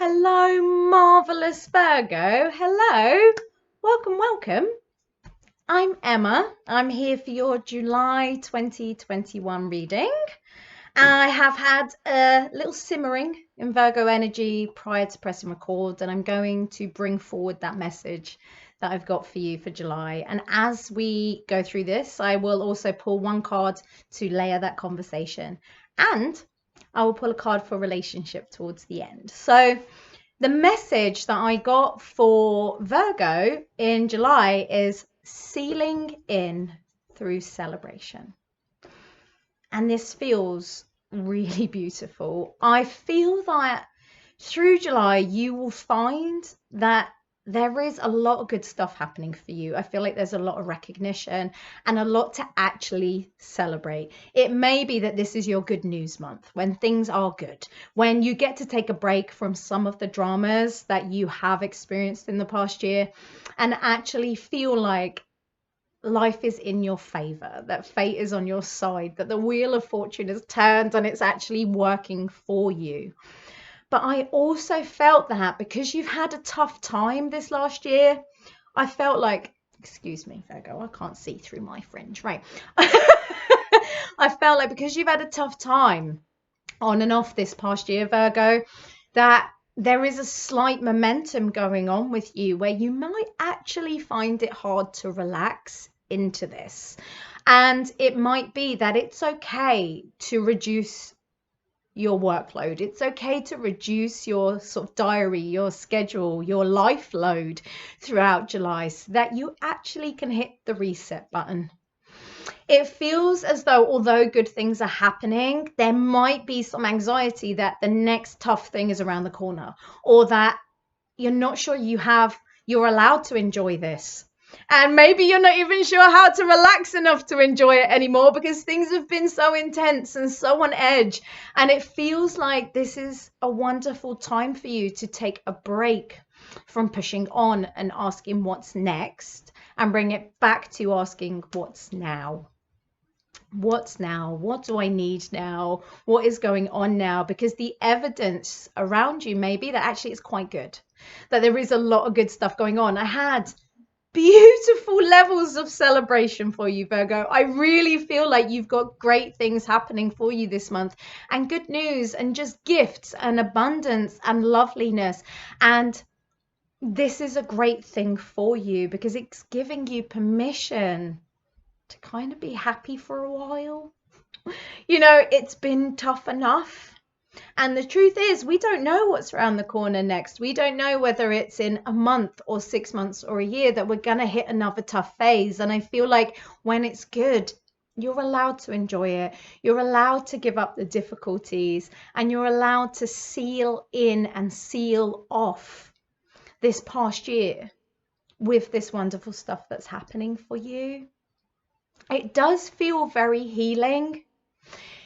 Hello, marvelous Virgo. Hello. Welcome. I'm Emma. I'm here for your July 2021 reading. I have had a little simmering in Virgo energy prior to pressing record, and I'm going to bring forward that message that I've got for you for July. And as we go through this, I will also pull one card to layer that conversation, and I will pull a card for relationship towards the end. So the message that I got for Virgo in July is sealing in through celebration. And this feels really beautiful. I feel that through July, you will find that there is a lot of good stuff happening for you. I feel like there's a lot of recognition and a lot to actually celebrate. It may be that this is your good news month, when things are good, when you get to take a break from some of the dramas that you have experienced in the past year and actually feel like life is in your favor, that fate is on your side, that the wheel of fortune has turned and it's actually working for you. But I also felt that because you've had a tough time this last year, I felt like, excuse me, Virgo, I can't see through my fringe, right? I felt like because you've had a tough time on and off this past year, Virgo, that there is a slight momentum going on with you where you might actually find it hard to relax into this. And it might be that it's okay to reduce your workload. It's okay to reduce your sort of diary, your schedule, your life load throughout July so that you actually can hit the reset button. It feels as though, although good things are happening, there might be some anxiety that the next tough thing is around the corner, or that you're not sure you're allowed to enjoy this. And maybe you're not even sure how to relax enough to enjoy it anymore because things have been so intense and so on edge. And it feels like this is a wonderful time for you to take a break from pushing on and asking what's next and bring it back to asking what's now. What's now? What do I need now? What is going on now? Because the evidence around you may be that actually it's quite good, that there is a lot of good stuff going on. I had beautiful levels of celebration for you, Virgo. I really feel like you've got great things happening for you this month, and good news and just gifts and abundance and loveliness. And this is a great thing for you because it's giving you permission to kind of be happy for a while. It's been tough enough. And the truth is, we don't know what's around the corner next. We don't know whether it's in a month or 6 months or a year that we're going to hit another tough phase. And I feel like when it's good, you're allowed to enjoy it. You're allowed to give up the difficulties, and you're allowed to seal in and seal off this past year with this wonderful stuff that's happening for you. It does feel very healing.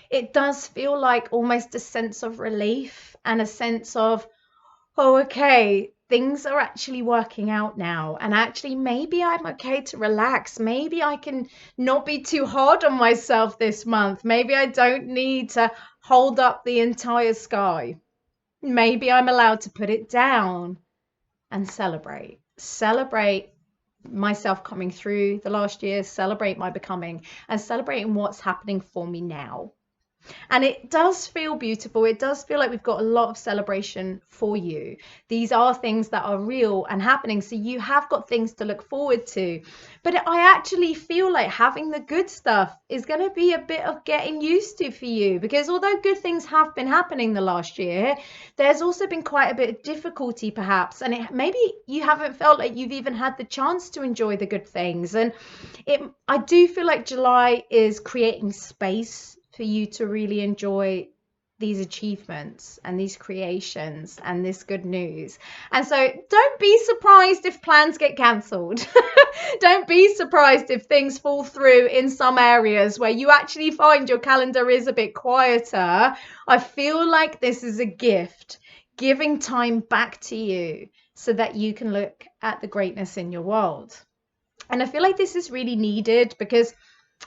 It does feel like almost a sense of relief and a sense of, oh, okay, things are actually working out now. And actually, maybe I'm okay to relax. Maybe I can not be too hard on myself this month. Maybe I don't need to hold up the entire sky. Maybe I'm allowed to put it down and celebrate. Celebrate myself coming through the last year, celebrate my becoming, and celebrating what's happening for me now. And it does feel beautiful. It does feel like we've got a lot of celebration for you. These are things that are real and happening. So you have got things to look forward to. But I actually feel like having the good stuff is going to be a bit of getting used to for you. Because although good things have been happening the last year, there's also been quite a bit of difficulty perhaps. And maybe you haven't felt like you've even had the chance to enjoy the good things. And I do feel like July is creating space for you to really enjoy these achievements and these creations and this good news. And so don't be surprised if plans get cancelled. Don't be surprised if things fall through in some areas where you actually find your calendar is a bit quieter. I feel like this is a gift, giving time back to you so that you can look at the greatness in your world. And I feel like this is really needed because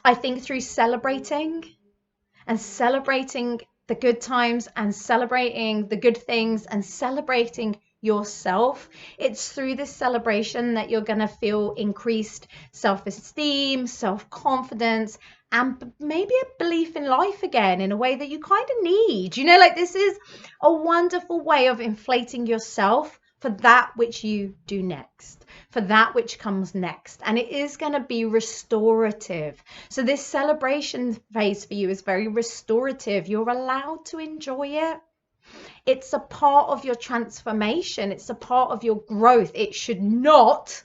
I think through celebrating the good times and celebrating the good things and celebrating yourself. It's through this celebration that you're going to feel increased self-esteem, self-confidence, and maybe a belief in life again in a way that you kind of need. You know, like this is a wonderful way of inflating yourself for that which you do next, for that which comes next. And it is going to be restorative. So this celebration phase for you is very restorative. You're allowed to enjoy it. It's a part of your transformation. It's a part of your growth. It should not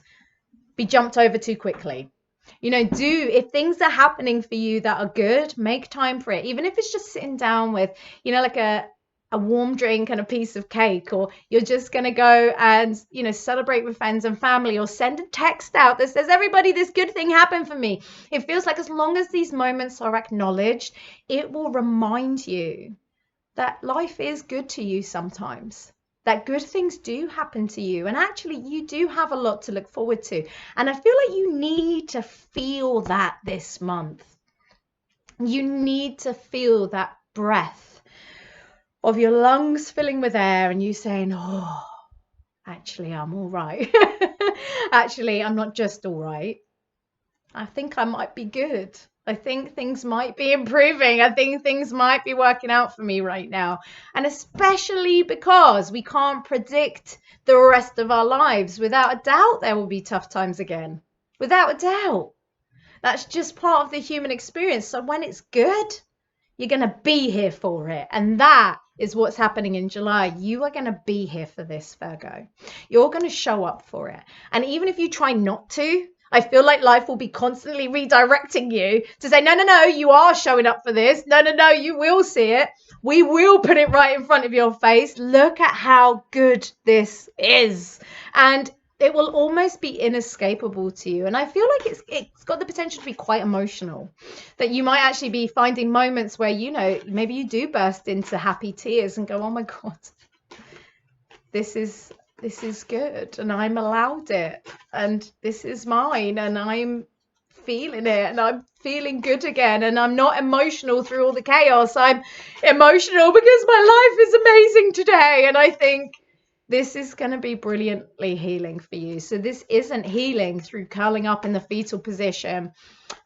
be jumped over too quickly. You know, if things are happening for you that are good, make time for it. Even if it's just sitting down with, you know, like a warm drink and a piece of cake, or you're just going to go and, you know, celebrate with friends and family, or send a text out that says, everybody, this good thing happened for me. It feels like as long as these moments are acknowledged, it will remind you that life is good to you sometimes, that good things do happen to you, and actually you do have a lot to look forward to. And I feel like you need to feel that this month. You need to feel that breath of your lungs filling with air and you saying, oh, actually, I'm all right. Actually, I'm not just all right. I think I might be good. I think things might be improving. I think things might be working out for me right now. And especially because we can't predict the rest of our lives. Without a doubt, there will be tough times again. Without a doubt. That's just part of the human experience. So when it's good, you're going to be here for it. And that is what's happening in July. You are going to be here for this, Virgo. You're going to show up for it. And even if you try not to, I feel like life will be constantly redirecting you to say, no, no, no, you are showing up for this. No, no, no, you will see it. We will put it right in front of your face. Look at how good this is. And it will almost be inescapable to you. And I feel like it's got the potential to be quite emotional, that you might actually be finding moments where, you know, maybe you do burst into happy tears and go, oh my God, this is good. And I'm allowed it. And this is mine. And I'm feeling it. And I'm feeling good again. And I'm not emotional through all the chaos. I'm emotional because my life is amazing today. And I think this is going to be brilliantly healing for you. So this isn't healing through curling up in the fetal position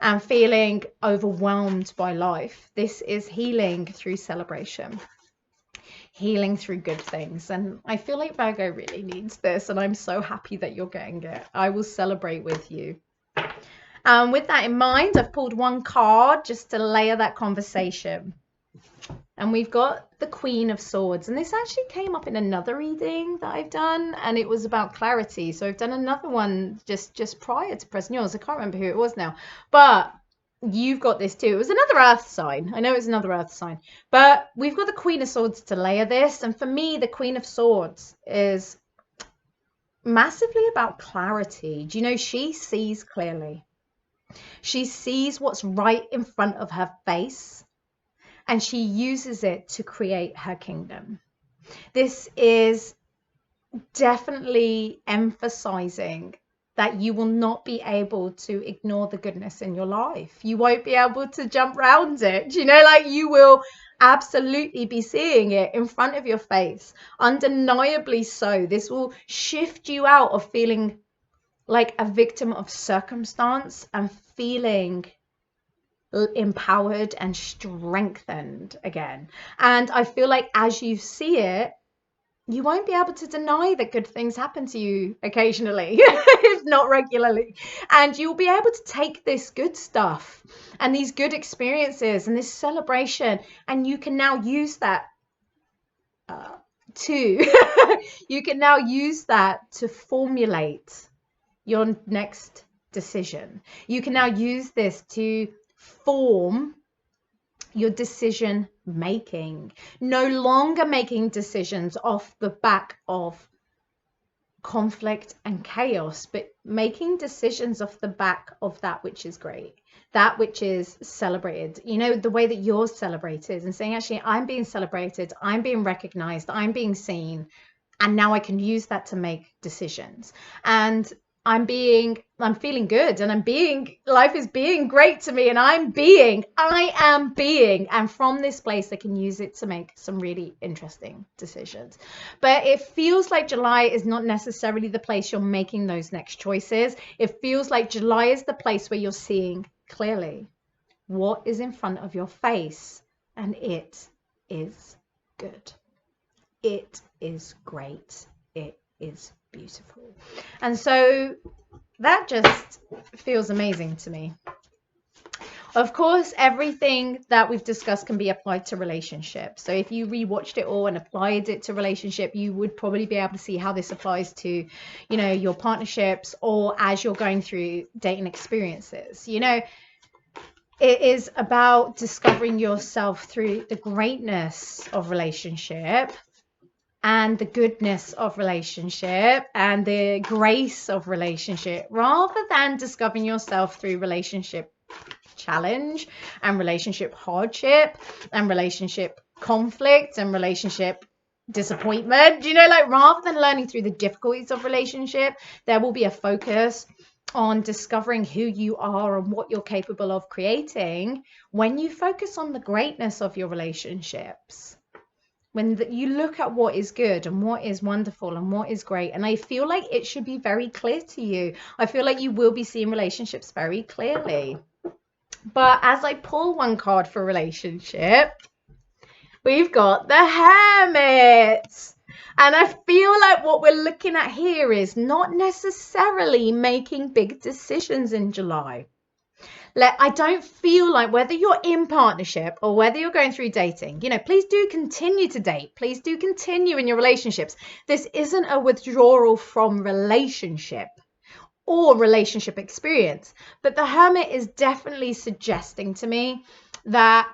and feeling overwhelmed by life. This is healing through celebration, healing through good things. And I feel like Virgo really needs this. And I'm so happy that you're getting it. I will celebrate with you. With that in mind, I've pulled one card just to layer that conversation. And we've got the Queen of Swords. And this actually came up in another reading that I've done. And it was about clarity. So I've done another one just prior to pressing yours. I can't remember who it was now. But you've got this too. It was another earth sign. I know it's another earth sign. But we've got the Queen of Swords to layer this. And for me, the Queen of Swords is massively about clarity. Do you know, she sees clearly. She sees what's right in front of her face. And she uses it to create her kingdom. This is definitely emphasizing that you will not be able to ignore the goodness in your life. You won't be able to jump around it. You know, like you will absolutely be seeing it in front of your face. Undeniably so. This will shift you out of feeling like a victim of circumstance and feeling empowered and strengthened again. And I feel like as you see it, you won't be able to deny that good things happen to you occasionally, if not regularly. And you'll be able to take this good stuff and these good experiences and this celebration, and you can now use that you can now use that to formulate your next decision. You can now use this to form your decision making, no longer making decisions off the back of conflict and chaos, but making decisions off the back of that which is great, that which is celebrated, you know, the way that you're celebrated, and saying, actually, I'm being celebrated, I'm being recognized, I'm being seen, and now I can use that to make decisions. And I'm feeling good, and life is being great to me, and I am being. And from this place, I can use it to make some really interesting decisions. But it feels like July is not necessarily the place you're making those next choices. It feels like July is the place where you're seeing clearly what is in front of your face, and it is good. It is great. It is beautiful. And so that just feels amazing to me. Of course, everything that we've discussed can be applied to relationships. So if you rewatched it all and applied it to relationship, you would probably be able to see how this applies to, you know, your partnerships, or as you're going through dating experiences. You know, it is about discovering yourself through the greatness of relationship, and the goodness of relationship, and the grace of relationship, rather than discovering yourself through relationship challenge and relationship hardship and relationship conflict and relationship disappointment. You know, like, rather than learning through the difficulties of relationship, there will be a focus on discovering who you are and what you're capable of creating when you focus on the greatness of your relationships. When you look at what is good and what is wonderful and what is great. And I feel like it should be very clear to you. I feel like you will be seeing relationships very clearly. But as I pull one card for relationship, we've got the Hermit. And I feel like what we're looking at here is not necessarily making big decisions in July. I don't feel like, whether you're in partnership or whether you're going through dating, you know, please do continue to date. Please do continue in your relationships. This isn't a withdrawal from relationship or relationship experience. But the Hermit is definitely suggesting to me that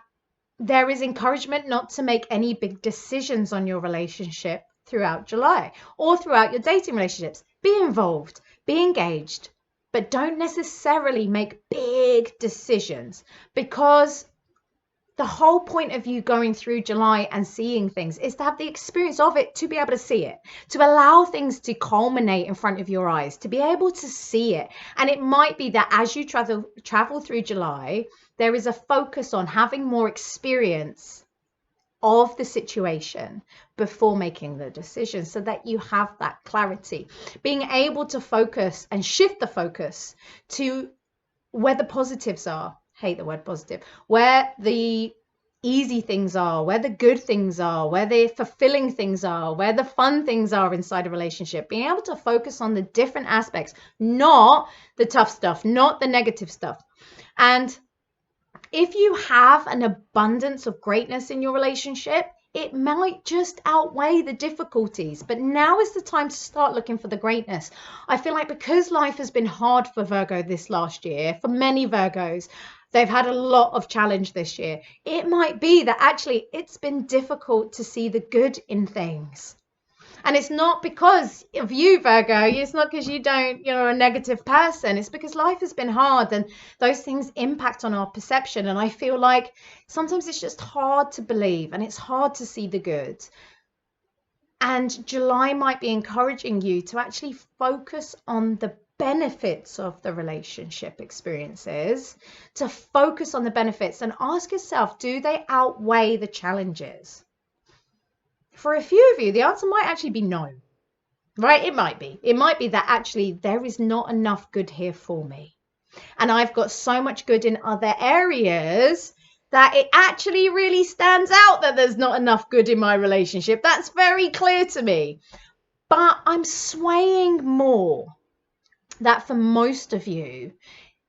there is encouragement not to make any big decisions on your relationship throughout July or throughout your dating relationships. Be involved, be engaged, but don't necessarily make big decisions, because the whole point of you going through July and seeing things is to have the experience of it, to be able to see it, to allow things to culminate in front of your eyes, to be able to see it. And it might be that as you travel through July, there is a focus on having more experience of the situation before making the decision, so that you have that clarity, being able to focus and shift the focus to where the positives are. Hate the word positive. Where the easy things are, where the good things are, where the fulfilling things are, where the fun things are inside a relationship. Being able to focus on the different aspects, not the tough stuff, not the negative stuff. And if you have an abundance of greatness in your relationship, it might just outweigh the difficulties. But now is the time to start looking for the greatness. I feel like because life has been hard for Virgo this last year, for many Virgos, they've had a lot of challenge this year. It might be that actually it's been difficult to see the good in things. And it's not because of you, Virgo. It's not because you're a negative person. It's because life has been hard and those things impact on our perception. And I feel like sometimes it's just hard to believe and it's hard to see the good. And July might be encouraging you to actually focus on the benefits of the relationship experiences, to focus on the benefits and ask yourself, do they outweigh the challenges? For a few of you, the answer might actually be no, right? It might be that actually there is not enough good here for me. And I've got so much good in other areas that it actually really stands out that there's not enough good in my relationship. That's very clear to me. But I'm swaying more that for most of you,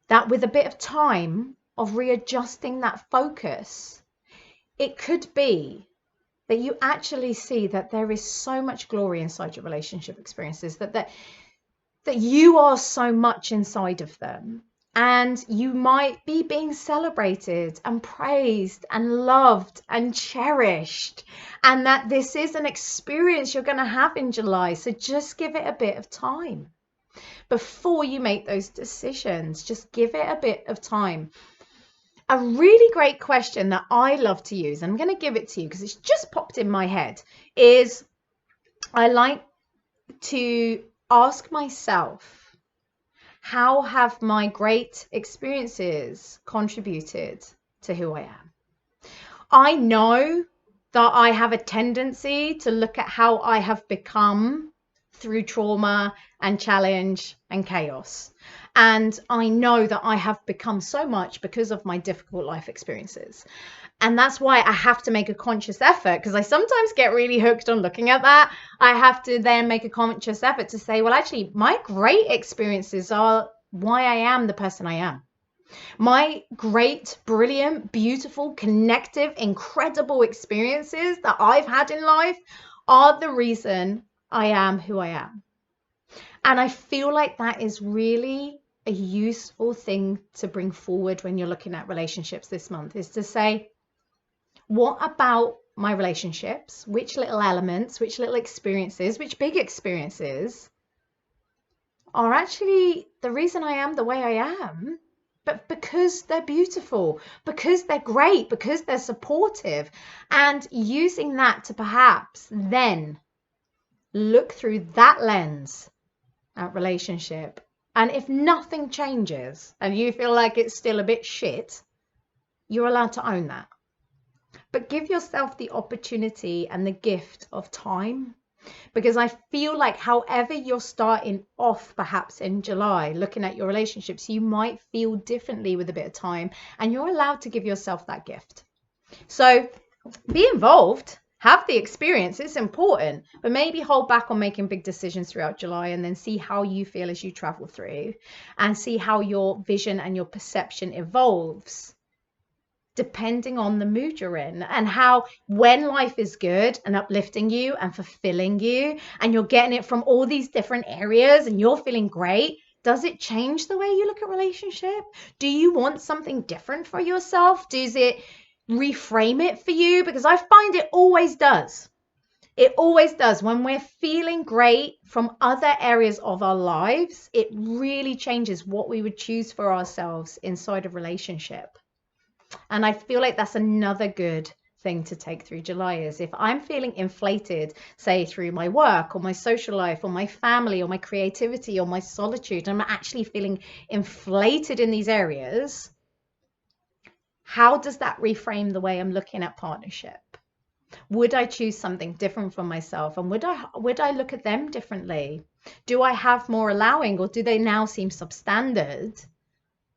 that with a bit of time of readjusting that focus, it could be that you actually see that there is so much glory inside your relationship experiences, that you are so much inside of them, and you might be being celebrated and praised and loved and cherished, and that this is an experience you're going to have in July. So just give it a bit of time before you make those decisions. Just give it a bit of time. A really great question that I love to use, and I'm going to give it to you because it's just popped in my head, is I like to ask myself, How have my great experiences contributed to who I am? I know that I have a tendency to look at how I have become through trauma and challenge and chaos. And I know that I have become so much because of my difficult life experiences. And that's why I have to make a conscious effort, because I sometimes get really hooked on looking at that. I have to then make a conscious effort to say, well, actually, my great experiences are why I am the person I am. My great, brilliant, beautiful, connective, incredible experiences that I've had in life are the reason I am who I am. And I feel like that is really a useful thing to bring forward when you're looking at relationships this month, is to say, what about my relationships? Which little elements, which little experiences, which big experiences are actually the reason I am the way I am? But because they're beautiful, because they're great, because they're supportive, and using that to perhaps then look through that lens at relationship. And if nothing changes and you feel like it's still a bit shit, you're allowed to own that. But give yourself the opportunity and the gift of time. Because I feel like however you're starting off perhaps in July, looking at your relationships, you might feel differently with a bit of time, and you're allowed to give yourself that gift. So be involved, have the experience, it's important, but maybe hold back on making big decisions throughout July, and then see how you feel as you travel through, and see how your vision and your perception evolves depending on the mood you're in, and how when life is good and uplifting you and fulfilling you and you're getting it from all these different areas and you're feeling great, does it change the way you look at relationship? Do you want something different for yourself? Does it reframe it for you? Because I find it always does. It always does. When we're feeling great from other areas of our lives, it really changes what we would choose for ourselves inside a relationship. And I feel like that's another good thing to take through July, is if I'm feeling inflated, say through my work or my social life or my family or my creativity or my solitude, I'm actually feeling inflated in these areas, how does that reframe the way I'm looking at partnership? Would I choose something different for myself? And would I look at them differently? Do I have more allowing, or do they now seem substandard?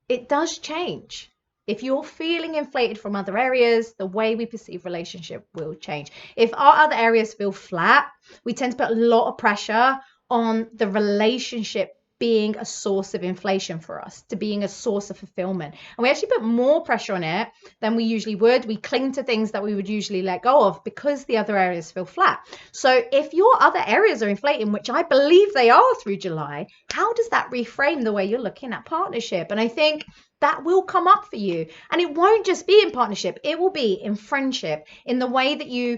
It does change. If you're feeling inflated from other areas, the way we perceive relationship will change. If our other areas feel flat, we tend to put a lot of pressure on the relationship being a source of inflation for us, to being a source of fulfillment. And we actually put more pressure on it than we usually would. We cling to things that we would usually let go of because the other areas feel flat. So if your other areas are inflating, which I believe they are through July, how does that reframe the way you're looking at partnership? And I think that will come up for you. And it won't just be in partnership. It will be in friendship, in the way that you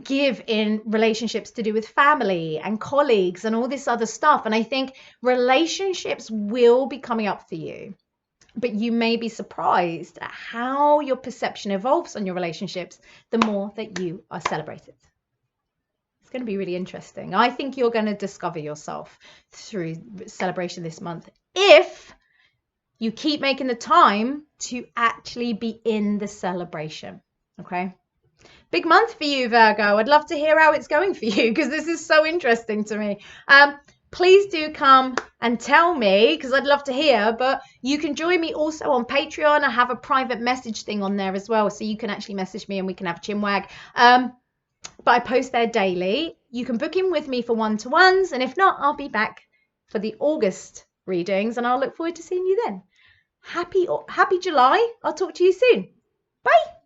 give in relationships to do with family and colleagues and all this other stuff. And I think relationships will be coming up for you, but you may be surprised at how your perception evolves on your relationships the more that you are celebrated. It's going to be really interesting. I think you're going to discover yourself through celebration this month if you keep making the time to actually be in the celebration. Okay. Big month for you, Virgo. I'd love to hear how it's going for you, because this is so interesting to me. Please do come and tell me, because I'd love to hear. But you can join me also on Patreon. I have a private message thing on there as well, so you can actually message me and we can have a chinwag. But I post there daily. You can book in with me for one-to-ones, and if not, I'll be back for the August readings, and I'll look forward to seeing you then. Happy July. I'll talk to you soon. Bye.